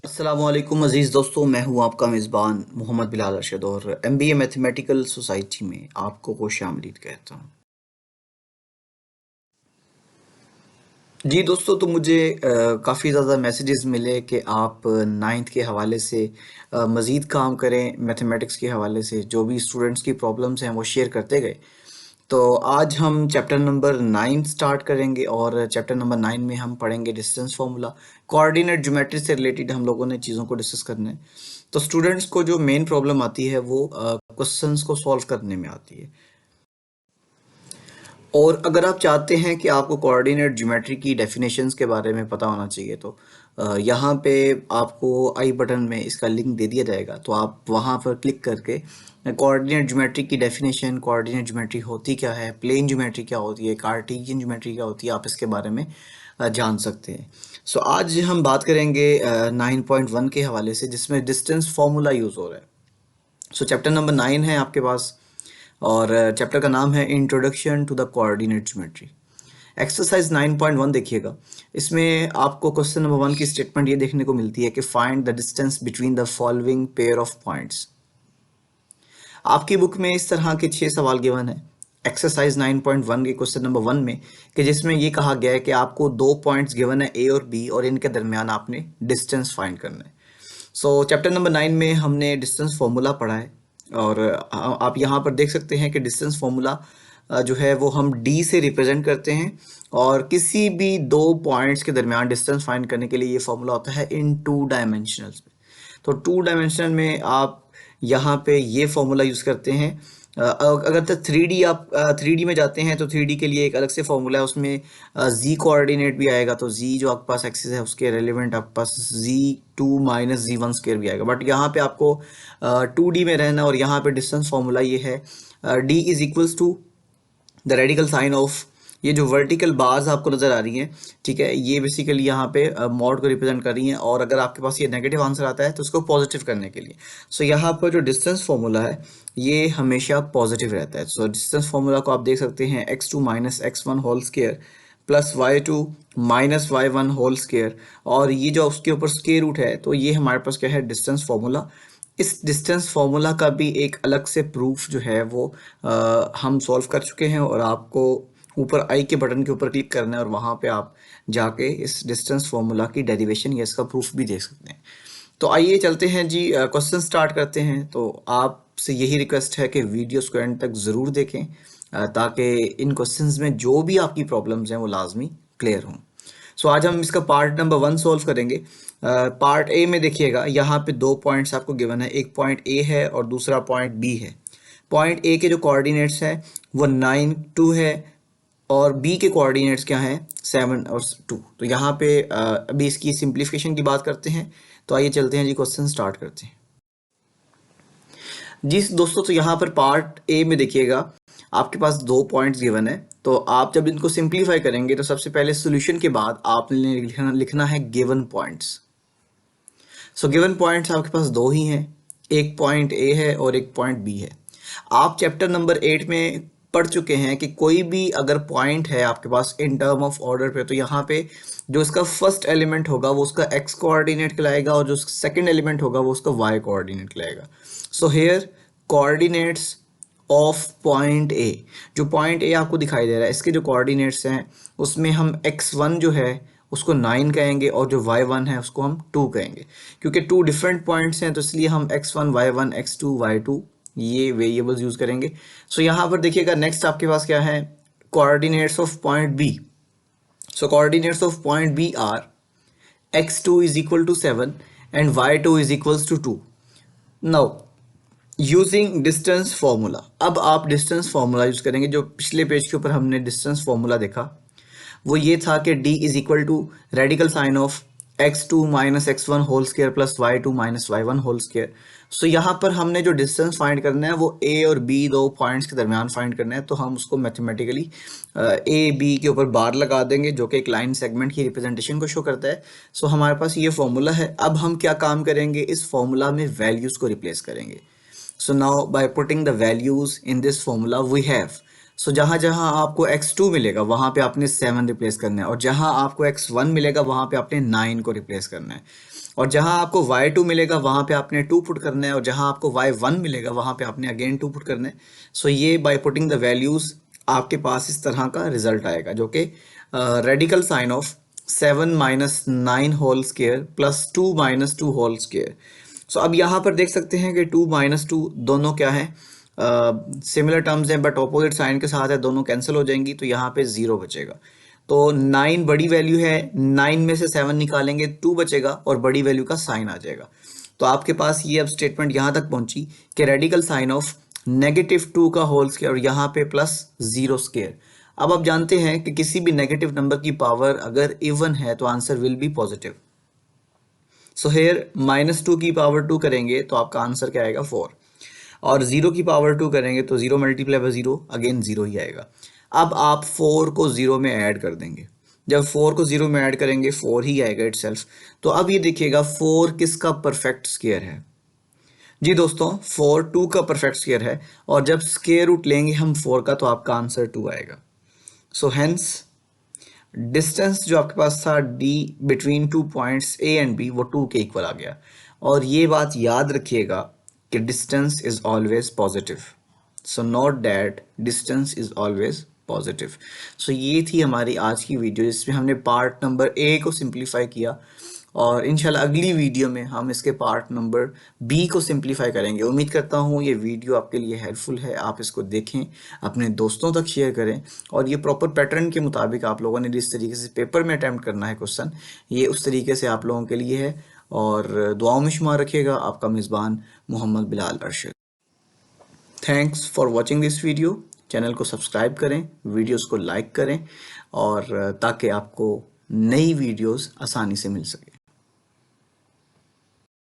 अस्सलामुअलैकुम अज़ीज़ दोस्तों, मैं हूं आपका मेज़बान मोहम्मद बिलाल अरशद और एमबीए मैथमेटिकल सोसाइटी में आपको खुशामदीद कहता हूं। जी दोस्तों, तो मुझे काफ़ी ज़्यादा मैसेजेस मिले कि आप नाइन्थ के हवाले से मज़ीद काम करें, मैथमेटिक्स के हवाले से जो भी स्टूडेंट्स की प्रॉब्लम्स हैं वो शेयर करते गए। तो आज हम चैप्टर नंबर 9 स्टार्ट करेंगे और चैप्टर नंबर 9 में हम पढ़ेंगे डिस्टेंस फार्मूला। कोऑर्डिनेट ज्योमेट्री से रिलेटेड हम लोगों ने चीज़ों को डिस्कस करना है। तो स्टूडेंट्स को जो मेन प्रॉब्लम आती है वो क्वेश्चंस को सॉल्व करने में आती है। और अगर आप चाहते हैं कि आपको कोऑर्डिनेट ज्योमेट्री की डेफिनेशंस के बारे में पता होना चाहिए तो यहाँ पे आपको आई बटन में इसका लिंक दे दिया जाएगा, तो आप वहाँ पर क्लिक करके कोऑर्डिनेट ज्योमेट्री की डेफिनेशन, कोऑर्डिनेट ज्योमेट्री होती क्या है, प्लेन ज्योमेट्री क्या होती है, कार्टेशियन ज्योमेट्री क्या होती है, आप इसके बारे में जान सकते हैं। सो आज हम बात करेंगे 9.1 के हवाले से, जिसमें डिस्टेंस फार्मूला यूज़ हो रहा है। सो चैप्टर नंबर 9 है आपके पास और चैप्टर का नाम है introduction to the coordinate geometry. Exercise 9.1 देखिएगा। इसमें आपको क्वेश्चन नंबर 1 की स्टेटमेंट ये देखने को मिलती है कि find the distance between the following pair of points. आपकी बुक में इस तरह के 6 सवाल गिवन है एक्सरसाइज 9.1 के क्वेश्चन नंबर 1 में, कि जिसमें ये कहा गया है कि आपको 2 पॉइंट्स गिवन है ए और बी और इनके दरमियान आपने डिस्टेंस फाइंड करना है। सो चैप्टर नंबर 9 में हमने डिस्टेंस फार्मूला पढ़ा है और आप यहाँ पर देख सकते हैं कि डिस्टेंस फार्मूला जो है वो हम डी से रिप्रेजेंट करते हैं और किसी भी दो पॉइंट्स के दरमियान डिस्टेंस फाइंड करने के लिए ये फार्मूला होता है इन 2 डायमेंशनल्स में। तो 2 डायमेंशनल में आप यहाँ पे ये फार्मूला यूज़ करते हैं। अगर तो 3D आप 3D में जाते हैं तो 3D के लिए एक अलग से फार्मूला है, उसमें z कोऑर्डिनेट भी आएगा, तो z जो आपके पास एक्सिस है उसके रेलिवेंट आपके पास z2 माइनस z1 स्क्वायर भी आएगा। बट यहाँ पे आपको 2D में रहना और यहाँ पे डिस्टेंस फार्मूला ये है d is equals to the radical sign of ये जो वर्टिकल बार्स आपको नजर आ रही हैं, ठीक है, ये बेसिकली यहाँ पे मॉड को रिप्रेजेंट कर रही हैं और अगर आपके पास ये नेगेटिव आंसर आता है तो उसको पॉजिटिव करने के लिए सो यहाँ पर जो डिस्टेंस फार्मूला है ये हमेशा पॉजिटिव रहता है। सो डिस्टेंस फार्मूला को आप देख सकते हैं x2 minus x1 whole square plus y2 minus y1 whole square, और ये जो उसके ऊपर स्क्वायर रूट है तो ये हमारे पास क्या है, डिस्टेंस फार्मूला। इस डिस्टेंस फार्मूला का भी एक अलग से प्रूफ जो है वो हम सॉल्व कर चुके हैं और आपको ऊपर आई के बटन के ऊपर क्लिक करना है और वहाँ पे आप जाके इस डिस्टेंस फार्मूला की डेरिवेशन या इसका प्रूफ भी देख सकते हैं। तो आइए चलते हैं जी, क्वेश्चन स्टार्ट करते हैं। तो आपसे यही रिक्वेस्ट है कि वीडियोस को एंड तक ज़रूर देखें ताकि इन क्वेश्चंस में जो भी आपकी प्रॉब्लम्स हैं वो लाजमी क्लियर हों। सो आज हम इसका पार्ट नंबर 1 सॉल्व करेंगे। पार्ट ए में देखिएगा, यहाँ पे 2 पॉइंट्स आपको गिवन है, एक पॉइंट ए है और दूसरा पॉइंट बी है। पॉइंट ए के जो कोऑर्डिनेट्स हैं वो 9, 2 है और बी के कोऑर्डिनेट्स क्या हैं, 7 और 2। तो यहाँ पे अभी इसकी सिंप्लीफिकेशन की बात करते हैं। तो आइए चलते हैं जी, क्वेश्चन स्टार्ट करते हैं जी दोस्तों। तो यहाँ पर पार्ट ए में देखिएगा, आपके पास 2 पॉइंट्स गिवन है। तो आप जब इनको सिंप्लीफाई करेंगे तो सबसे पहले सॉल्यूशन के बाद आपने लिखना है given points. So given points आपके पास 2 ही हैं, एक पॉइंट ए है और एक पॉइंट बी है। आप चैप्टर नंबर 8 में पढ़ चुके हैं कि कोई भी अगर पॉइंट है आपके पास इन टर्म ऑफ ऑर्डर पे, तो यहाँ पे जो इसका फर्स्ट एलिमेंट होगा वो उसका एक्स कोऑर्डिनेट कहलाएगा और जो सेकंड एलिमेंट होगा वो उसका वाई कोऑर्डिनेट कहलाएगा। So here coordinates of point A, जो पॉइंट ए आपको दिखाई दे रहा है इसके जो कोऑर्डिनेट्स हैं उसमें हम x1 जो है उसको 9 कहेंगे और जो y1 है उसको हम 2 कहेंगे, क्योंकि 2 डिफरेंट पॉइंट्स हैं तो इसलिए हम x1 y1 x2 y2 ये वेरिएबल्स यूज करेंगे। सो यहाँ पर देखिएगा नेक्स्ट आपके पास क्या है, coordinates of point B. So coordinates of point B are x2 is equal to 7 and y2 is equals to 2। Now using distance formula, अब आप डिस्टेंस फार्मूला यूज करेंगे। जो पिछले पेज के ऊपर हमने डिस्टेंस फार्मूला देखा वो ये था कि d is equal to radical sign of x2 minus x1 whole square plus y2 minus y1 whole square. So यहाँ पर हमने जो डिस्टेंस फाइंड करना है वो a और b 2 पॉइंट्स के दरमियान फाइंड करना है, तो हम उसको मैथमेटिकली a b के ऊपर बार लगा देंगे जो कि एक लाइन सेगमेंट की रिप्रेजेंटेशन को शो करता है। सो हमारे पास ये फॉर्मूला है। अब हम क्या काम करेंगे, इस फॉर्मूला में वैल्यूज को रिप्लेस करेंगे। So now by putting the values in this formula we have, so जहाँ जहाँ आपको x2 मिलेगा वहाँ पे आपने 7 रिप्लेस करना है और जहाँ आपको x1 मिलेगा वहाँ पे आपने 9 को रिप्लेस करना है। और जहां आपको y2 मिलेगा वहां पे आपने 2 पुट करना है, और जहां आपको y1 मिलेगा वहां पे आपने अगेन 2 पुट करना है। सो ये बाय पुटिंग द वैल्यूज आपके पास इस तरह का रिजल्ट आएगा, जो कि radical sign of 7 minus 9 whole square plus 2 minus 2 whole square. So अब यहाँ पर देख सकते हैं कि 2 माइनस 2 दोनों क्या है, सिमिलर टर्म्स हैं बट ऑपोजिट साइन के साथ है, दोनों कैंसिल हो जाएंगी, तो यहाँ पे 0 बचेगा। तो 9 बड़ी वैल्यू है, 9 में से 7 निकालेंगे 2 बचेगा और बड़ी वैल्यू का साइन आ जाएगा। तो आपके पास ये अब स्टेटमेंट यहाँ तक पहुंची कि रेडिकल साइन ऑफ -2 का होल स्क्वायर और यहाँ पे प्लस 0 स्क्वायर। अब आप जानते हैं कि किसी भी नेगेटिव नंबर की पावर अगर इवन है तो answer will be positive. So here -2 की पावर 2 करेंगे तो आपका आंसर क्या आएगा 4, और 0 की पावर 2 करेंगे तो 0 मल्टीप्लाई बाय 0 अगेन 0 ही आएगा। अब आप 4 को 0 में ऐड कर देंगे, जब 4 को 0 में ऐड करेंगे 4 ही आएगा इटसेल्फ। तो अब ये देखिएगा 4 किसका परफेक्ट स्क्वायर है? जी दोस्तों 4 2 का परफेक्ट स्क्वायर है, और जब स्क्वायर रूट लेंगे हम 4 का तो आपका आंसर 2 आएगा। सो हेंस डिस्टेंस जो आपके पास था D between 2 points A and B वो 2 के इक्वल आ गया। और ये बात याद रखिएगा कि distance is always positive. So note that distance is always positive. So ये थी हमारी आज की वीडियो जिसमें हमने पार्ट नंबर ए को सिंप्लीफाई किया, और इंशाल्लाह अगली वीडियो में हम इसके पार्ट नंबर बी को सिंप्लीफाई करेंगे। उम्मीद करता हूँ ये वीडियो आपके लिए हेल्पफुल है, आप इसको देखें, अपने दोस्तों तक शेयर करें, और ये प्रॉपर पैटर्न के मुताबिक आप लोगों ने जिस तरीके से पेपर में अटैम्प्ट करना है क्वेश्चन, ये उस तरीके से आप लोगों के लिए है। और दुआओं में शुमार रखिएगा। आपका मेज़बान Mohammad Bilal Arshad. Thanks for watching this video. Channel को सब्सक्राइब करें, वीडियोस को लाइक करें, और ताकि आपको नई वीडियोस आसानी से मिल सके।